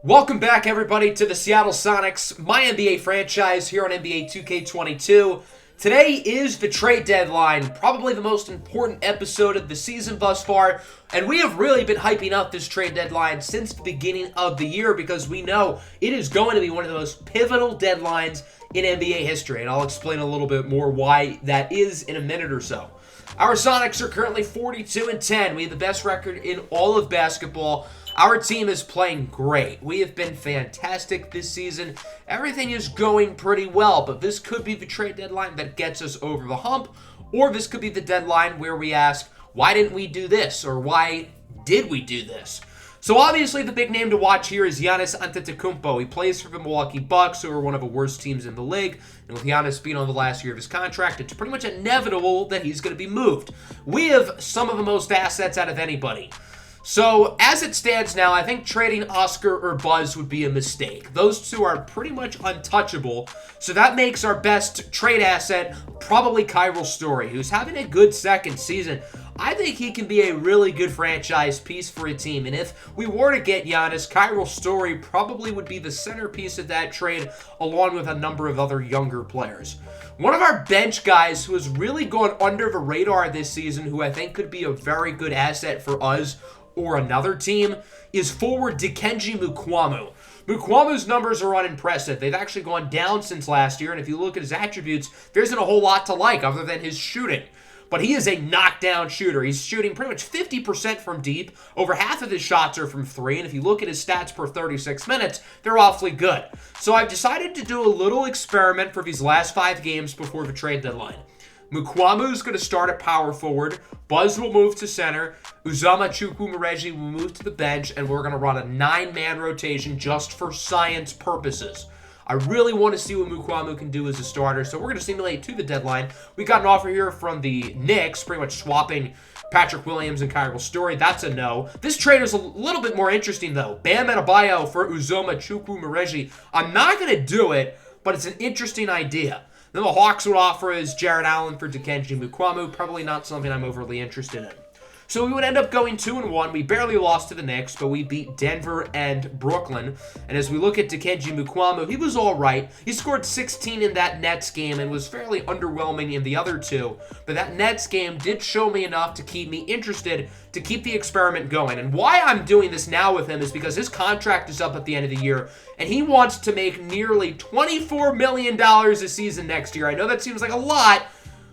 Welcome back, everybody, to the Seattle Sonics MyNBA franchise here on NBA 2K22. Today is the trade deadline, probably the most important episode of the season thus far, and we have really been hyping up this trade deadline since the beginning of the year because we know it is going to be one of the most pivotal deadlines in NBA history, and I'll explain a little bit more why that is in a minute or so. Our Sonics are currently 42-10. We have the best record in all of basketball. Our team is playing great. We have been fantastic this season. Everything is going pretty well, but this could be the trade deadline that gets us over the hump, or this could be the deadline where we ask, why didn't we do this, or why did we do this? So obviously the big name to watch here is Giannis Antetokounmpo. He plays for the Milwaukee Bucks, who are one of the worst teams in the league. And with Giannis being on the last year of his contract, it's pretty much inevitable that he's going to be moved. We have some of the most assets out of anybody. So, as it stands now, I think trading Oscar or Buzz would be a mistake. Those two are pretty much untouchable, so that makes our best trade asset probably Kyril Story, who's having a good second season. I think he can be a really good franchise piece for a team, and if we were to get Giannis, Kyril Story probably would be the centerpiece of that trade, along with a number of other younger players. One of our bench guys who has really gone under the radar this season, who I think could be a very good asset for us or another team, is forward Dikembe Mukuamu. Mukwamu's numbers are unimpressive. They've actually gone down since last year, and if you look at his attributes, there isn't a whole lot to like other than his shooting. But he is a knockdown shooter. He's shooting pretty much 50% from deep. Over half of his shots are from three, and if you look at his stats per 36 minutes, they're awfully good. So I've decided to do a little experiment for these last 5 games before the trade deadline. Mukwamu's going to start at power forward. Buzz will move to center. Uzama Chukwumereji will move to the bench, and we're going to run a 9-man rotation just for science purposes. I really want to see what Mukwamu can do as a starter, so we're going to simulate to the deadline. We got an offer here from the Knicks, pretty much swapping Patrick Williams and Kyril Story. That's a no. This trade is a little bit more interesting, though. Bam Adebayo for Uzoma Chukwumereji. I'm not going to do it, but it's an interesting idea. Then the Hawks would offer is Jarrett Allen for Dikembe Mukuamu. Probably not something I'm overly interested in. So we would end up going 2-1. We barely lost to the Knicks, but we beat Denver and Brooklyn. And as we look at Dikembe Mukuamu, he was all right. He scored 16 in that Nets game and was fairly underwhelming in the other two. But that Nets game did show me enough to keep me interested, to keep the experiment going. And why I'm doing this now with him is because his contract is up at the end of the year, and he wants to make nearly $24 million a season next year. I know that seems like a lot,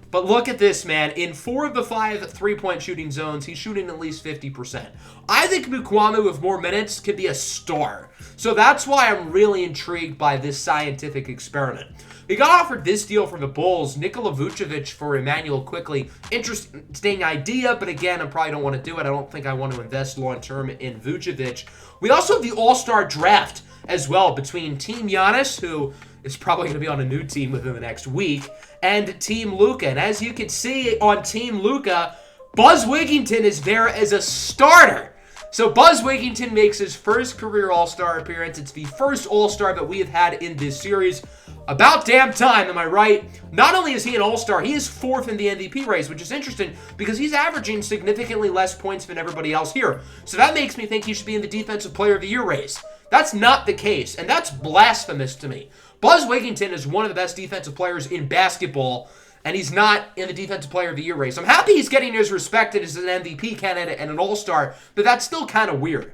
but look at this, man. In 4 of the 5 three-point shooting zones, he's shooting at least 50%. I think Mukuamu with more minutes could be a star. So that's why I'm really intrigued by this scientific experiment. We got offered this deal from the Bulls, Nikola Vucevic for Emmanuel Quickley. Interesting idea, but again, I probably don't want to do it. I don't think I want to invest long-term in Vucevic. We also have the All-Star draft as well between Team Giannis, who is probably going to be on a new team within the next week, and Team Luka. And as you can see on Team Luka, Buzz Wigginton is there as a starter. So Buzz Wigginton makes his first career All-Star appearance. It's the first All-Star that we have had in this series. About damn time, am I right? Not only is he an All-Star, he is 4th in the MVP race, which is interesting because he's averaging significantly less points than everybody else here. So that makes me think he should be in the Defensive Player of the Year race. That's not the case, and that's blasphemous to me. Buzz Wigginton is one of the best defensive players in basketball, and he's not in the Defensive Player of the Year race. I'm happy he's getting as respected as an MVP candidate and an All-Star, but that's still kind of weird.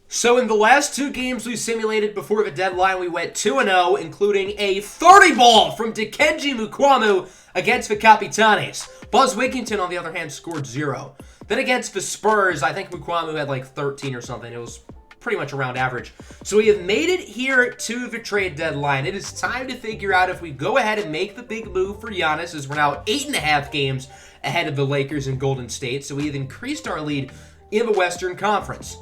So in the last 2 games we simulated before the deadline, we went 2-0, including a 30-ball from Dikembe Mukuamu against the Capitanes. Buzz Wigginton, on the other hand, scored 0. Then against the Spurs, I think Mukuamu had like 13 or something. It was pretty much around average. So we have made it here to the trade deadline. It is time to figure out if we go ahead and make the big move for Giannis, as we're now 8.5 games ahead of the Lakers and Golden State. So we have increased our lead in the Western Conference.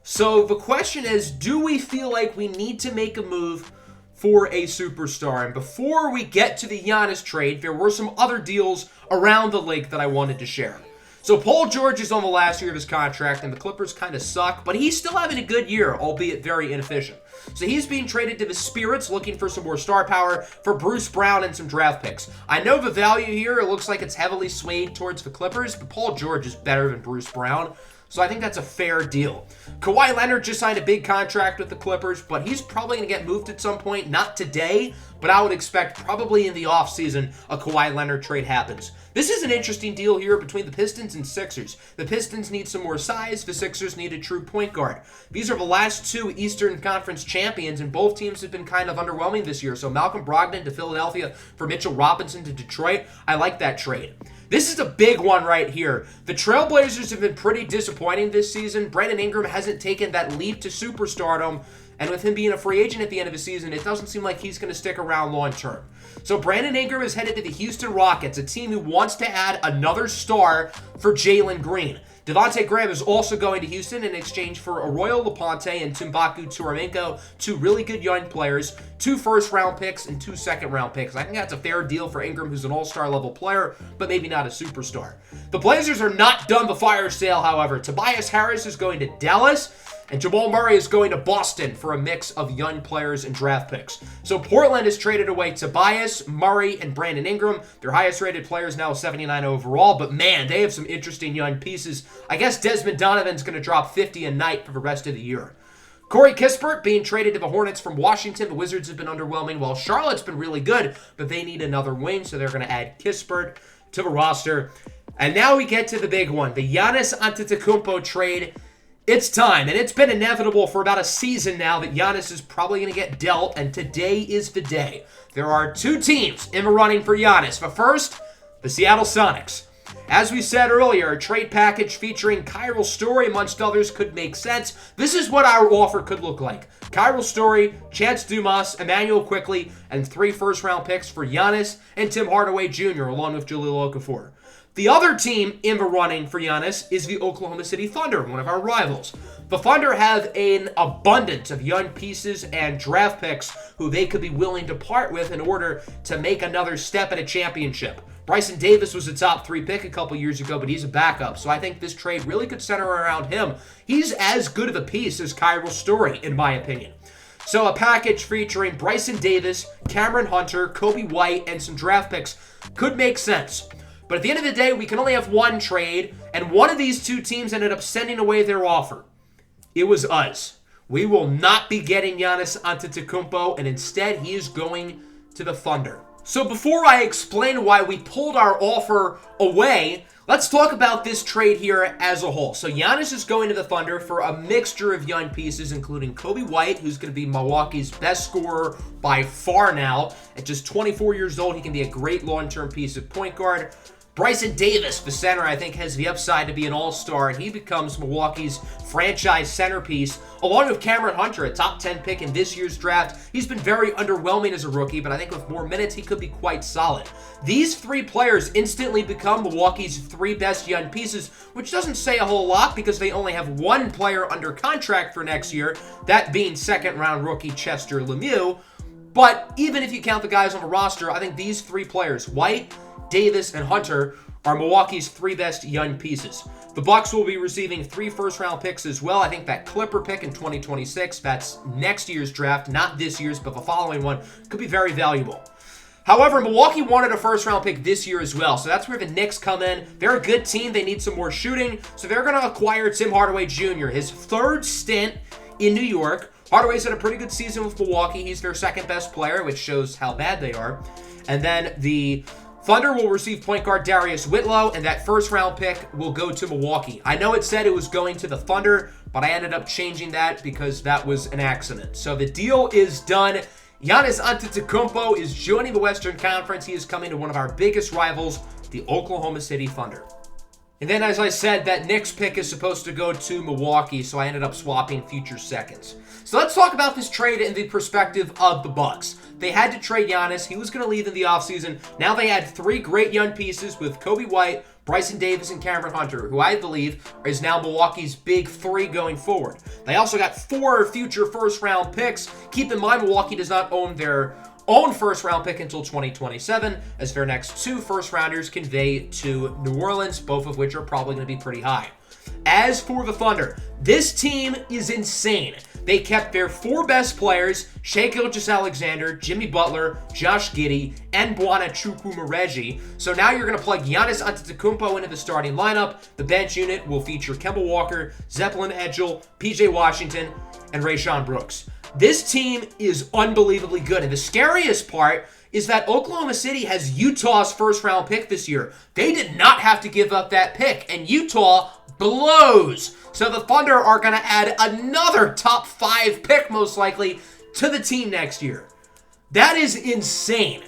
So the question is, do we feel like we need to make a move for a superstar? And before we get to the Giannis trade, there were some other deals around the league that I wanted to share. So Paul George is on the last year of his contract, and the Clippers kind of suck, but he's still having a good year, albeit very inefficient. So he's being traded to the Spirits, looking for some more star power for Bruce Brown and some draft picks. I know the value here, it looks like it's heavily swayed towards the Clippers, but Paul George is better than Bruce Brown. So I think that's a fair deal. Kawhi Leonard just signed a big contract with the Clippers, but he's probably going to get moved at some point. Not today, but I would expect probably in the offseason a Kawhi Leonard trade happens. This is an interesting deal here between the Pistons and Sixers. The Pistons need some more size. The Sixers need a true point guard. These are the last two Eastern Conference champions, and both teams have been kind of underwhelming this year. So Malcolm Brogdon to Philadelphia for Mitchell Robinson to Detroit. I like that trade. This is a big one right here. The Trailblazers have been pretty disappointing this season. Brandon Ingram hasn't taken that leap to superstardom, and with him being a free agent at the end of the season, it doesn't seem like he's going to stick around long term. So Brandon Ingram is headed to the Houston Rockets, a team who wants to add another star for Jalen Green. Devontae Graham is also going to Houston in exchange for Arroyo Laponte and Timbuktu Turumenko, two really good young players, 2 first-round picks, and 2 second-round picks. I think that's a fair deal for Ingram, who's an all-star level player, but maybe not a superstar. The Blazers are not done the fire sale, however. Tobias Harris is going to Dallas, and Jamal Murray is going to Boston for a mix of young players and draft picks. So Portland has traded away Tobias, Murray, and Brandon Ingram. Their highest-rated player is now 79 overall, but man, they have some interesting young pieces. I guess Desmond Donovan's going to drop 50 a night for the rest of the year. Corey Kispert being traded to the Hornets from Washington. The Wizards have been underwhelming, while Charlotte's been really good, but they need another wing, so they're going to add Kispert to the roster. And now we get to the big one, the Giannis Antetokounmpo trade. It's time, and it's been inevitable for about a season now that Giannis is probably going to get dealt, and today is the day. There are 2 teams in the running for Giannis. But first, the Seattle Sonics. As we said earlier, a trade package featuring Kyril Story, amongst others, could make sense. This is what our offer could look like. Kyril Story, Chance Dumas, Emmanuel Quickley, and 3 first-round picks for Giannis and Tim Hardaway Jr., along with Jahlil Okafor. The other team in the running for Giannis is the Oklahoma City Thunder, one of our rivals. The Thunder have an abundance of young pieces and draft picks who they could be willing to part with in order to make another step in a championship. Bryson Davis was a top 3 pick a couple years ago, but he's a backup, so I think this trade really could center around him. He's as good of a piece as Kyril Story, in my opinion. So a package featuring Bryson Davis, Cameron Hunter, Kobe White, and some draft picks could make sense. But at the end of the day, we can only have one trade, and one of these 2 teams ended up sending away their offer. It was us. We will not be getting Giannis Antetokounmpo, and instead he is going to the Thunder. So before I explain why we pulled our offer away, let's talk about this trade here as a whole. So Giannis is going to the Thunder for a mixture of young pieces, including Kobe White, who's going to be Milwaukee's best scorer by far now. At just 24 years old, he can be a great long-term piece of point guard. Bryson Davis, the center, I think has the upside to be an all-star, and he becomes Milwaukee's franchise centerpiece, along with Cameron Hunter, a top 10 pick in this year's draft. He's been very underwhelming as a rookie, but I think with more minutes, he could be quite solid. These 3 players instantly become Milwaukee's 3 best young pieces, which doesn't say a whole lot because they only have 1 player under contract for next year, that being second-round rookie Chester Lemieux. But even if you count the guys on the roster, I think these 3 players, White, Davis, and Hunter, are Milwaukee's 3 best young pieces. The Bucks will be receiving 3 first-round picks as well. I think that Clipper pick in 2026, that's next year's draft, not this year's, but the following one, could be very valuable. However, Milwaukee wanted a first-round pick this year as well, so that's where the Knicks come in. They're a good team. They need some more shooting, so they're going to acquire Tim Hardaway Jr., his 3rd stint in New York. Hardaway's had a pretty good season with Milwaukee. He's their 2nd-best player, which shows how bad they are. And then the Thunder will receive point guard Darius Whitlow, and that first-round pick will go to Milwaukee. I know it said it was going to the Thunder, but I ended up changing that because that was an accident. So the deal is done. Giannis Antetokounmpo is joining the Western Conference. He is coming to one of our biggest rivals, the Oklahoma City Thunder. And then, as I said, that Knicks pick is supposed to go to Milwaukee, so I ended up swapping future seconds. So let's talk about this trade in the perspective of the Bucks. They had to trade Giannis. He was going to leave in the offseason. Now they had 3 great young pieces with Kobe White, Bryson Davis, and Cameron Hunter, who I believe is now Milwaukee's big 3 going forward. They also got 4 future first-round picks. Keep in mind, Milwaukee does not own their own first-round pick until 2027, as their next 2 first-rounders convey to New Orleans, both of which are probably going to be pretty high. As for the Thunder, this team is insane. They kept their 4 best players, Shai Gilgeous-Alexander, Jimmy Butler, Josh Giddey, and Bwana Chukwuemeka. So now you're going to plug Giannis Antetokounmpo into the starting lineup. The bench unit will feature Kemba Walker, Zeppelin Edgel, PJ Washington, and Rayshawn Brooks. This team is unbelievably good, and the scariest part is that Oklahoma City has Utah's first-round pick this year. They did not have to give up that pick, and Utah blows. So the Thunder are going to add another top 5 pick, most likely, to the team next year. That is insane.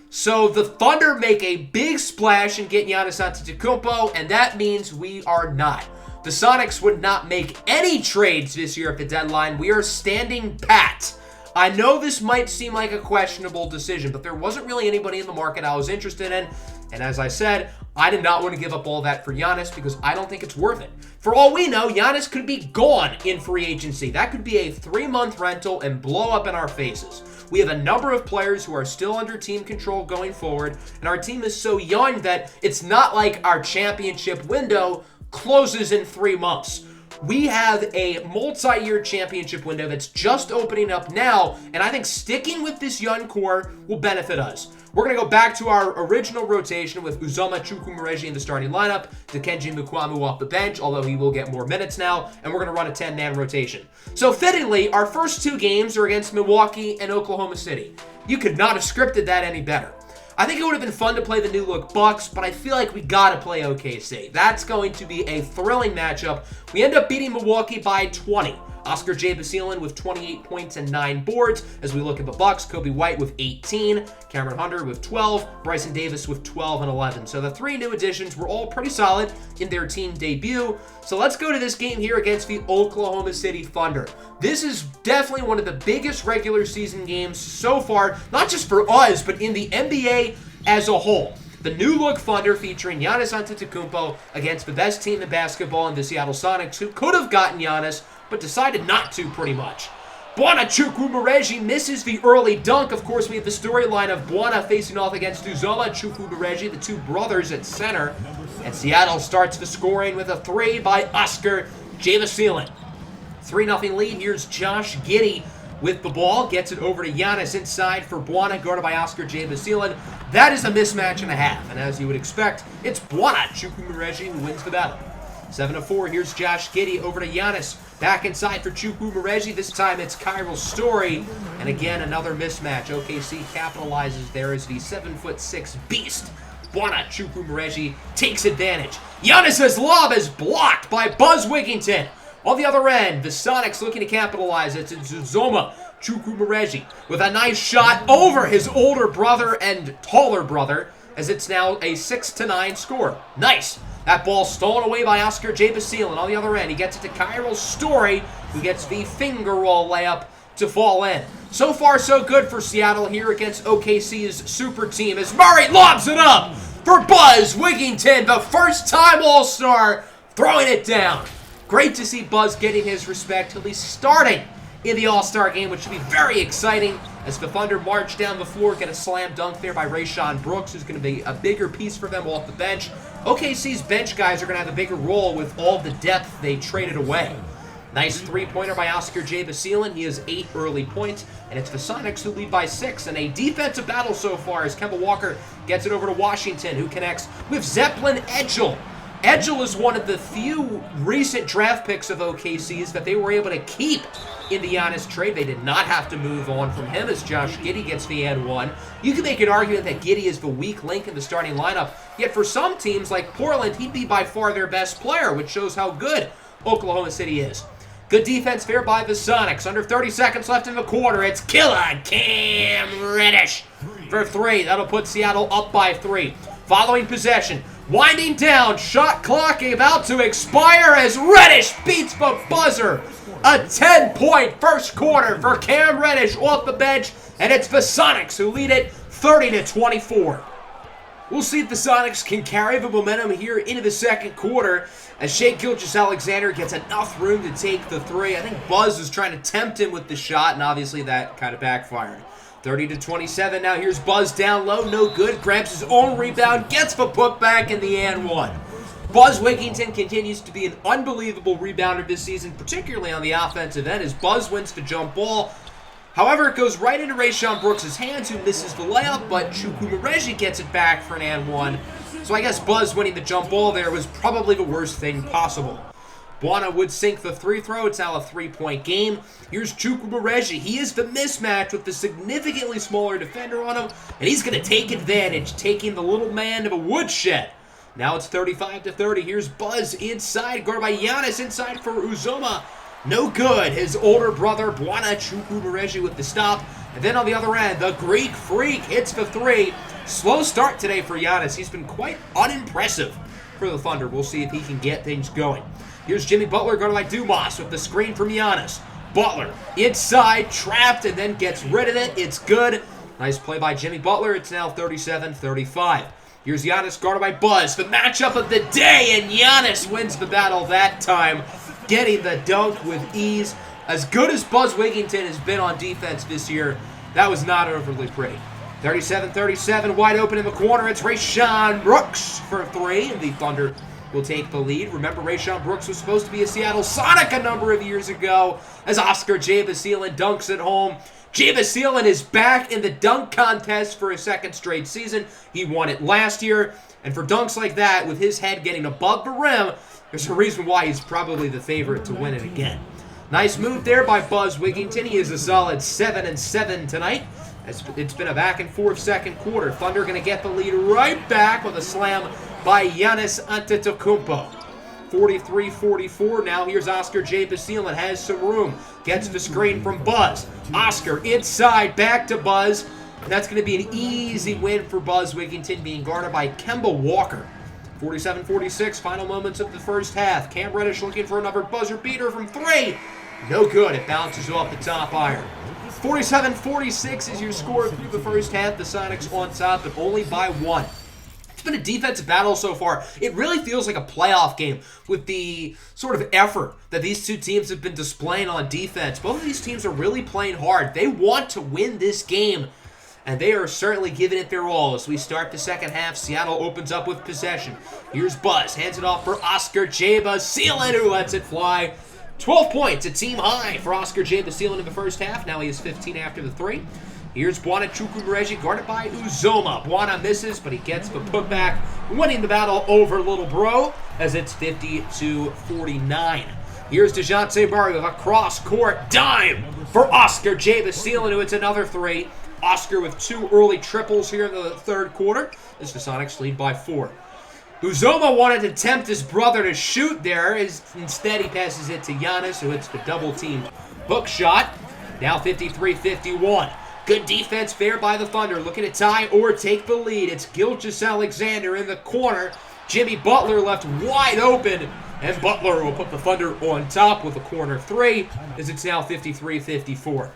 So the Thunder make a big splash and get Giannis Antetokounmpo, and that means we are not. The Sonics would not make any trades this year at the deadline. We are standing pat. I know this might seem like a questionable decision, but there wasn't really anybody in the market I was interested in. And as I said, I did not want to give up all that for Giannis because I don't think it's worth it. For all we know, Giannis could be gone in free agency. That could be a 3-month rental and blow up in our faces. We have a number of players who are still under team control going forward, and our team is so young that it's not like our championship window closes in 3 months. We have a multi-year championship window that's just opening up now, and I think sticking with this young core will benefit us. We're going to go back to our original rotation with Uzoma Chukwuemeka in the starting lineup, Dikembe Mutombo off the bench, although he will get more minutes now, and we're going to run a 10-man rotation. So fittingly, our first 2 games are against Milwaukee and Oklahoma City. You could not have scripted that any better. I think it would have been fun to play the new look Bucks, but I feel like we gotta play OKC. That's going to be a thrilling matchup. We end up beating Milwaukee by 20. Oscar J. Basilin with 28 points and 9 boards. As we look at the Bucks, Kobe White with 18, Cameron Hunter with 12, Bryson Davis with 12 and 11. So the 3 new additions were all pretty solid in their team debut. So let's go to this game here against the Oklahoma City Thunder. This is definitely one of the biggest regular season games so far, not just for us, but in the NBA as a whole. The new look Thunder featuring Giannis Antetokounmpo against the best team in basketball in the Seattle Sonics, who could have gotten Giannis, but decided not to pretty much. Bwana Chukwuemeka misses the early dunk. Of course, we have the storyline of Bwana facing off against Uzoma Chukwuemeka, the 2 brothers at center. And Seattle starts the scoring with a 3 by Oscar J. Basilin. 3-0 lead. Here's Josh Giddey with the ball. Gets it over to Giannis inside for Bwana, guarded by Oscar J. Basilin. That is a mismatch and a half. And as you would expect, it's Bwana Chukwuemeka who wins the battle. 7-4, here's Josh Giddey over to Giannis. Back inside for Chukwuemeka. This time it's Kyril Story. And again, another mismatch. OKC capitalizes there as the 7'6" beast. Bwana Chukwuemeka takes advantage. Giannis' lob is blocked by Buzz Wigginton. On the other end, the Sonics looking to capitalize. It's Uzoma Chukwuemeka with a nice shot over his older brother and taller brother, as it's now a 6-9 score. Nice. That ball stolen away by Oscar J. Basilin. On the other end, he gets it to Kyril Story, who gets the finger roll layup to fall in. So far, so good for Seattle here against OKC's super team, as Murray lobs it up for Buzz Wigginton, the first-time All-Star, throwing it down. Great to see Buzz getting his respect. He'll be starting in the All-Star game, which should be very exciting as the Thunder march down the floor, get a slam dunk there by Rayshawn Brooks, who's going to be a bigger piece for them off the bench. OKC's bench guys are going to have a bigger role with all the depth they traded away. Nice 3-pointer by Oscar J. Basilin. He has 8 early points, and it's the Sonics who lead by 6. And a defensive battle so far as Kemba Walker gets it over to Washington, who connects with Zeppelin Edgel. Edgel is one of the few recent draft picks of OKC's that they were able to keep in the Giannis trade. They did not have to move on from him as Josh Giddey gets the and 1. You can make an argument that Giddey is the weak link in the starting lineup, yet for some teams like Portland, he'd be by far their best player, which shows how good Oklahoma City is. Good defense there by the Sonics. Under 30 seconds left in the quarter. It's killer Cam Reddish for 3. That'll put Seattle up by 3. Following possession. Winding down. Shot clock about to expire as Reddish beats the buzzer. A 10-point first quarter for Cam Reddish off the bench. And it's the Sonics who lead it 30-24. We'll see if the Sonics can carry the momentum here into the second quarter as Shai Gilgeous-Alexander gets enough room to take the 3. I think Buzz was trying to tempt him with the shot, and obviously that kind of backfired. 30-27. Now here's Buzz down low. No good. Grabs his own rebound. Gets the putback in the and 1. Buzz Wigginton continues to be an unbelievable rebounder this season, particularly on the offensive end, as Buzz wins the jump ball. However, it goes right into Rayshawn Brooks' hands, who misses the layup, but Chukwumereji gets it back for an and one. So I guess Buzz winning the jump ball there was probably the worst thing possible. Buana would sink the free throw. It's now a 3-point game. Here's Chukwumereji. He is the mismatch with the significantly smaller defender on him, and he's going to take advantage, taking the little man to a woodshed. Now it's 35-30. Here's Buzz inside, guarded by Giannis inside for Uzoma. No good. His older brother, Buana Chukwumereji, with the stop. And then on the other end, the Greek Freak hits the three. Slow start today for Giannis. He's been quite unimpressive for the Thunder. We'll see if he can get things going. Here's Jimmy Butler, guarded by Dumas, with the screen from Giannis. Butler inside, trapped, and then gets rid of it. It's good. Nice play by Jimmy Butler. It's now 37-35. Here's Giannis, guarded by Buzz. The matchup of the day, and Giannis wins the battle that time, getting the dunk with ease. As good as Buzz Wigginton has been on defense this year, that was not overly pretty. 37-37, wide open in the corner. It's Rayshawn Brooks for three, and the Thunder will take the lead. Remember, Rayshawn Brooks was supposed to be a Seattle Sonic a number of years ago, as Oscar Jabasilan dunks at home. Jabasilan is back in the dunk contest for a second straight season. He won it last year, and for dunks like that, with his head getting above the rim, there's a reason why he's probably the favorite to win it again. Nice move there by Buzz Wigginton. He is a solid 7-7 tonight. It's been a back-and-forth second quarter. Thunder going to get the lead right back with a slam by Giannis Antetokounmpo. 43-44. Now here's Oscar Jabasilan. Has some room. Gets the screen from Buzz. Oscar inside. Back to Buzz. And that's going to be an easy win for Buzz Wigginton, being guarded by Kemba Walker. 47-46. Final moments of the first half. Cam Reddish looking for another buzzer beater from three. No good. It bounces off the top iron. 47-46 is your score through the first half. The Sonics on top, but only by one. It's been a defensive battle so far. It really feels like a playoff game with the sort of effort that these two teams have been displaying on defense. Both of these teams are really playing hard. They want to win this game, and they are certainly giving it their all. As we start the second half, Seattle opens up with possession. Here's Buzz. Hands it off for Oscar Jabasilan, who lets it fly. 12 points, a team high for Oscar Jabasilan in the first half. Now he has 15 after the three. Here's Buana Chukwumereji, guarded by Uzoma. Buana misses, but he gets the putback, winning the battle over Little Bro, as it's 50-49. Here's DeJounte Murray with a cross-court dime for Oscar Jabasilan, who hits another three. Oscar with two early triples here in the third quarter, as the Sonics lead by 4. Uzoma wanted to tempt his brother to shoot there. Instead, he passes it to Giannis, who hits the double-teamed hook shot. Now 53-51. Good defense there by the Thunder. Looking to tie or take the lead. It's Gilgeous-Alexander in the corner. Jimmy Butler left wide open. And Butler will put the Thunder on top with a corner three, as it's now 53-54.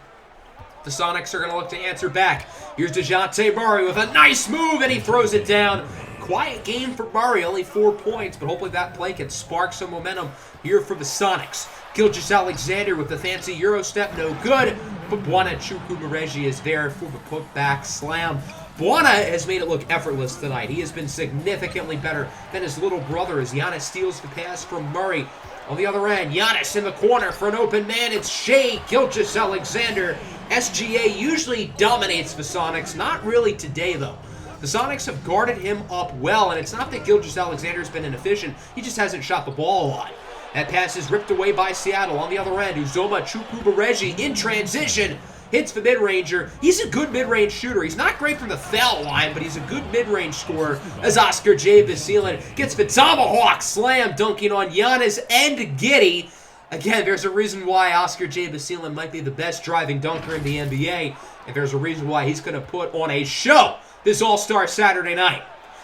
The Sonics are going to look to answer back. Here's DeJounte Murray with a nice move, and he throws it down. Quiet game for Murray, only 4 points, but hopefully that play can spark some momentum here for the Sonics. Gilgeous-Alexander with the fancy Euro step, no good, but Buana Chukwumereji is there for the putback slam. Buana has made it look effortless tonight. He has been significantly better than his little brother as Giannis steals the pass from Murray. On the other end, Giannis in the corner for an open man. It's Shai Gilgeous-Alexander. SGA usually dominates the Sonics, not really today though. The Sonics have guarded him up well, and it's not that Gilgeous-Alexander's been inefficient. He just hasn't shot the ball a lot. That pass is ripped away by Seattle. On the other end, Uzoma Chukwumereji in transition hits the mid-ranger. He's a good mid-range shooter. He's not great from the foul line, but he's a good mid-range scorer as Oscar Jabasilan gets the tomahawk slam dunking on Giannis and Giddey. Again, there's a reason why Oscar Jabasilan might be the best driving dunker in the NBA, and there's a reason why he's going to put on a show this All-Star Saturday night.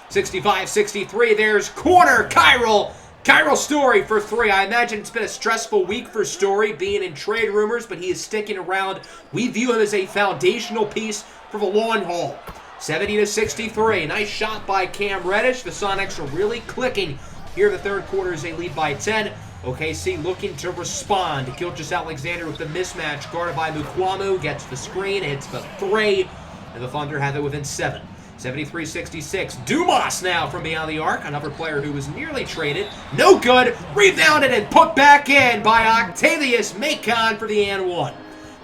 65-63, there's corner Kyril. Kyril Story for three. I imagine it's been a stressful week for Story, being in trade rumors, but he is sticking around. We view him as a foundational piece for the long haul. 70-63, nice shot by Cam Reddish. The Sonics are really clicking here in the third quarter as they lead by 10. OKC looking to respond. Gilgeous-Alexander with the mismatch, guarded by Mukwamu, gets the screen, hits the three, and the Thunder have it within 7. 73-66. Dumas now from beyond the arc. Another player who was nearly traded. No good. Rebounded and put back in by Octavius Macon for the and one.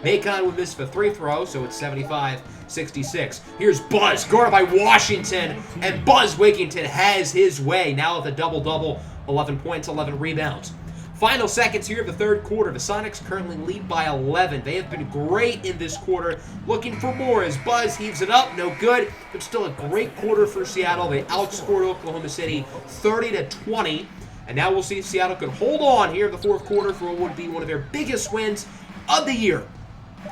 Macon would miss the free throw, so it's 75-66. Here's Buzz, guarded by Washington, and Buzz Wigginton has his way. Now with a double-double, 11 points, 11 rebounds. Final seconds here of the third quarter. The Sonics currently lead by 11. They have been great in this quarter. Looking for more as Buzz heaves it up. No good, but still a great quarter for Seattle. They outscored Oklahoma City 30-20. And now we'll see if Seattle can hold on here in the fourth quarter for what would be one of their biggest wins of the year.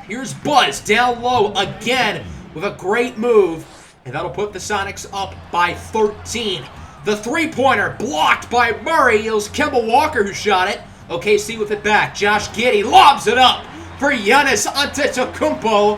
Here's Buzz down low again with a great move. And that'll put the Sonics up by 13. The three-pointer blocked by Murray. It was Kemba Walker who shot it. OKC with it back. Josh Giddey lobs it up for Giannis Antetokounmpo,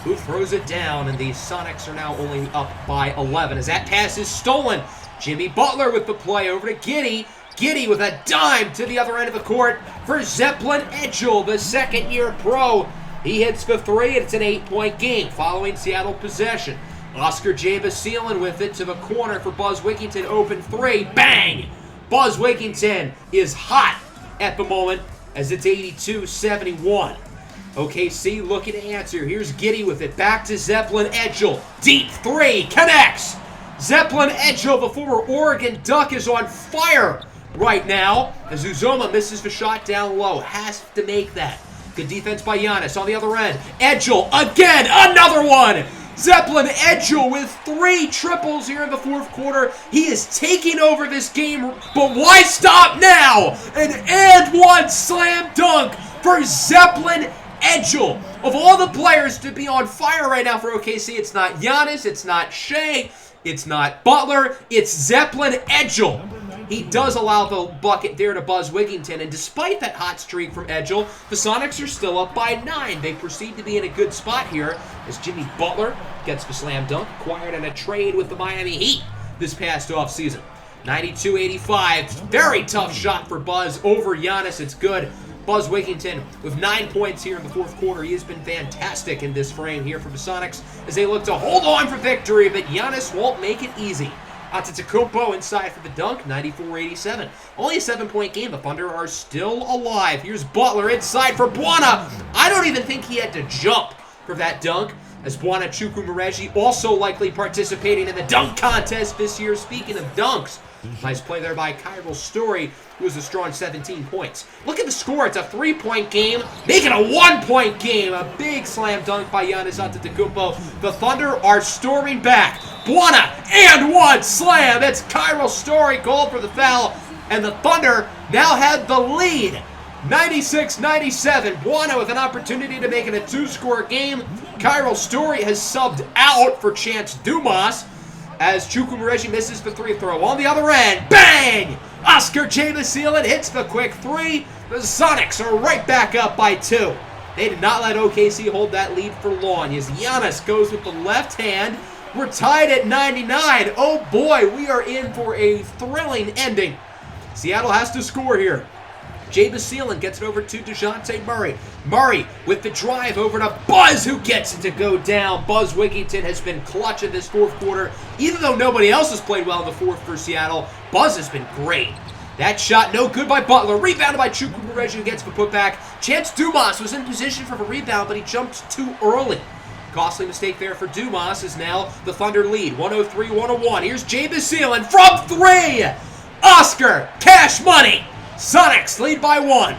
who throws it down, and the Sonics are now only up by 11 as that pass is stolen. Jimmy Butler with the play over to Giddey. Giddey with a dime to the other end of the court for Zeppelin Edgel, the second-year pro. He hits the three, and it's an 8-point game following Seattle possession. Oscar Jabasilan with it to the corner for Buzz Wigginton. Open three. Bang! Buzz Wigginton is hot at the moment as it's 82-71. OKC looking to answer. Here's Giddey with it. Back to Zeppelin Edgel. Deep three. Connects. Zeppelin Edgel, the former Oregon Duck, is on fire right now as Uzoma misses the shot down low. Has to make that. Good defense by Giannis on the other end. Edgel again. Another one. Zeppelin Edgel with 3 triples here in the fourth quarter. He is taking over this game, but why stop now? An and one slam dunk for Zeppelin Edgel. Of all the players to be on fire right now for OKC, it's not Giannis, it's not Shea, it's not Butler, it's Zeppelin Edgel. He does allow the bucket there to Buzz Wigginton, and despite that hot streak from Edgel, the Sonics are still up by 9. They proceed to be in a good spot here as Jimmy Butler gets the slam dunk, acquired in a trade with the Miami Heat this past offseason. 92-85, very tough shot for Buzz over Giannis. It's good. Buzz Wigginton with 9 points here in the fourth quarter. He has been fantastic in this frame here for the Sonics as they look to hold on for victory, but Giannis won't make it easy. Antetokounmpo inside for the dunk, 94-87. Only a 7-point game. The Thunder are still alive. Here's Butler inside for Bwana. I don't even think he had to jump for that dunk, as Bwana Chukwumereji also likely participating in the dunk contest this year. Speaking of dunks, nice play there by Kyril Story, who was a strong 17 points. Look at the score. It's a 3-point game, making a 1-point game. A big slam dunk by Giannis Antetokounmpo. The Thunder are storming back. Bwana and one slam. It's Kyril Story called for the foul, and the Thunder now have the lead. 96-97. Bwana with an opportunity to make it a 2-score game. Kyril Story has subbed out for Chance Dumas as Chukwumereji misses the free throw. On the other end, bang! Oscar Jabasilan hits the quick 3. The Sonics are right back up by 2. They did not let OKC hold that lead for long as Giannis goes with the left hand. We're tied at 99. Oh boy, we are in for a thrilling ending. Seattle has to score here. Jabasilan gets it over to DeJounte Murray. Murray with the drive over to Buzz, who gets it to go down. Buzz Wigginton has been clutch in this fourth quarter. Even though nobody else has played well in the fourth for Seattle, Buzz has been great. That shot no good by Butler. Rebounded by Chukwumereji, who gets the putback. Chance Dumas was in position for the rebound, but he jumped too early. Costly mistake there for Dumas as now the Thunder lead. 103-101. Here's Jabasilan from 3. Oscar Cash Money. Sonics lead by 1.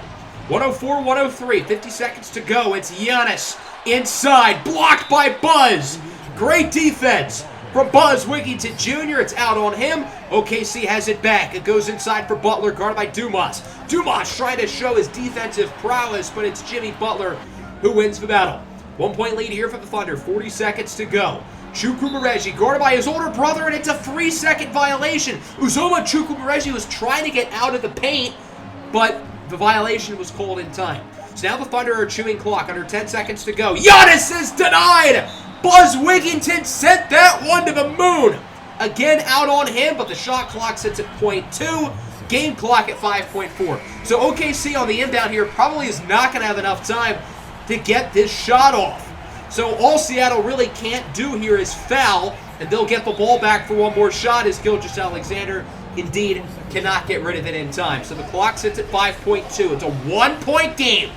104-103. 50 seconds to go. It's Giannis inside. Blocked by Buzz. Great defense from Buzz Wigginton Jr. It's out on him. OKC has it back. It goes inside for Butler, guarded by Dumas. Dumas trying to show his defensive prowess, but it's Jimmy Butler who wins the battle. 1-point lead here for the Thunder. 40 seconds to go. Chukwumereji guarded by his older brother, and it's a 3-second violation. Uzoma Chukwumereji was trying to get out of the paint, but the violation was called in time. So now the Thunder are chewing clock. Under 10 seconds to go. Giannis is denied! Buzz Wigginton sent that one to the moon. Again out on him, but the shot clock sits at .2. Game clock at 5.4. So OKC on the inbound here probably is not going to have enough time to get this shot off. So all Seattle really can't do here is foul and they'll get the ball back for one more shot as Gilgeous-Alexander indeed cannot get rid of it in time. So the clock sits at 5.2. It's a 1-point game.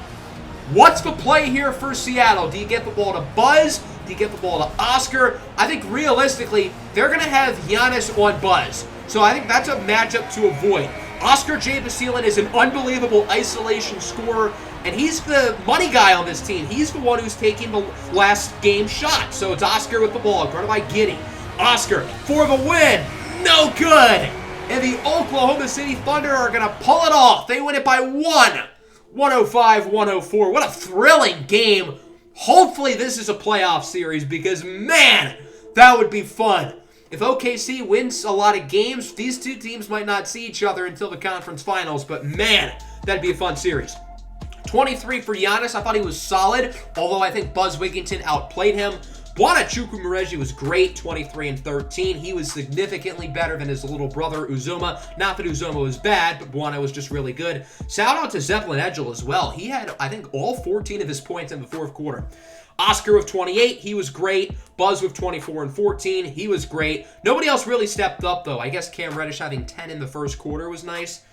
What's the play here for Seattle? Do you get the ball to Buzz? Do you get the ball to Oscar? I think realistically, they're going to have Giannis on Buzz. So I think that's a matchup to avoid. Oscar J. Basile is an unbelievable isolation scorer, and he's the money guy on this team. He's the one who's taking the last game shot. So it's Oscar with the ball, guarded by Giddey. Oscar for the win. No good. And the Oklahoma City Thunder are going to pull it off. They win it by 105-104. What a thrilling game. Hopefully this is a playoff series because, man, that would be fun. If OKC wins a lot of games, these two teams might not see each other until the conference finals, but man, that'd be a fun series. 23 for Giannis. I thought he was solid, although I think Buzz Wigginton outplayed him. Buonachukwu was great, 23 and 13. He was significantly better than his little brother, Uzoma. Not that Uzoma was bad, but Buona was just really good. Shout out to Zeppelin Edgel as well. He had, I think, all 14 of his points in the fourth quarter. Oscar with 28, he was great. Buzz with 24 and 14, he was great. Nobody else really stepped up, though. I guess Cam Reddish having 10 in the first quarter was nice.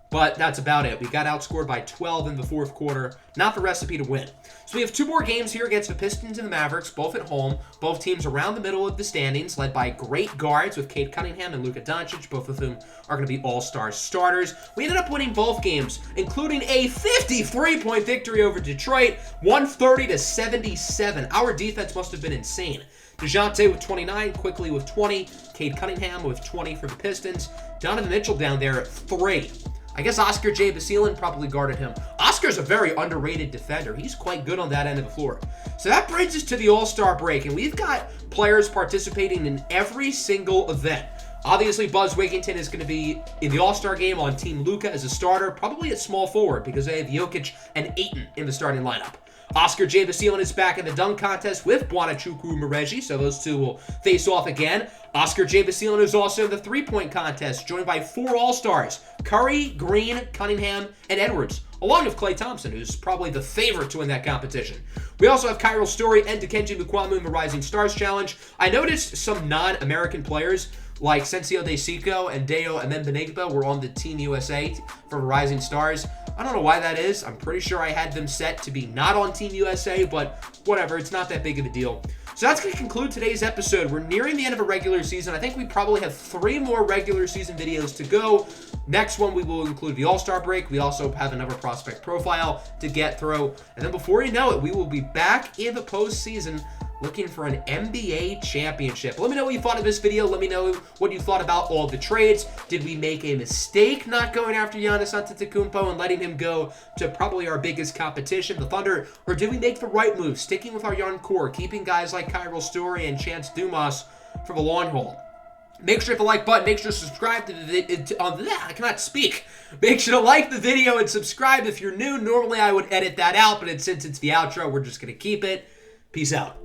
But that's about it. We got outscored by 12 in the fourth quarter. Not the recipe to win. So we have two more games here against the Pistons and the Mavericks, both at home. Both teams around the middle of the standings, led by great guards with Cade Cunningham and Luka Doncic, both of whom are going to be all-star starters. We ended up winning both games, including a 53-point victory over Detroit, 130-77. Our defense must have been insane. DeJounte with 29, Quickly with 20, Cade Cunningham with 20 for the Pistons. Donovan Mitchell down there at 3. I guess Oscar J. Basile probably guarded him. Oscar's a very underrated defender. He's quite good on that end of the floor. So that brings us to the All-Star break, and we've got players participating in every single event. Obviously, Buzz Wigginton is going to be in the All-Star game on Team Luka as a starter, probably at small forward because they have Jokic and Ayton in the starting lineup. Oscar J. Basile is back in the dunk contest with Buonachukwu, so those two will face off again. Oscar J. Basile is also in the three-point contest, joined by 4 All-Stars, Curry, Green, Cunningham, and Edwards, along with Klay Thompson, who's probably the favorite to win that competition. We also have Kyril Story and Dikembe Mutombo in the Rising Stars Challenge. I noticed some non-American players like Sensio DeSico and Deo Emembenigba were on the Team USA for Rising Stars. I don't know why that is. I'm pretty sure I had them set to be not on Team USA, but whatever. It's not that big of a deal. So that's going to conclude today's episode. We're nearing the end of a regular season. I think we probably have 3 more regular season videos to go. Next one, we will include the All-Star break. We also have another prospect profile to get through. And then before you know it, we will be back in the postseason looking for an NBA championship. Let me know what you thought of this video. Let me know what you thought about all the trades. Did we make a mistake not going after Giannis Antetokounmpo and letting him go to probably our biggest competition, the Thunder? Or did we make the right move, sticking with our young core, keeping guys like Kyril Story and Chance Dumas for the long haul? Make sure to hit the like button. Make sure to subscribe to the video. I cannot speak. Make sure to like the video and subscribe if you're new. Normally, I would edit that out, but since it's the outro, we're just going to keep it. Peace out.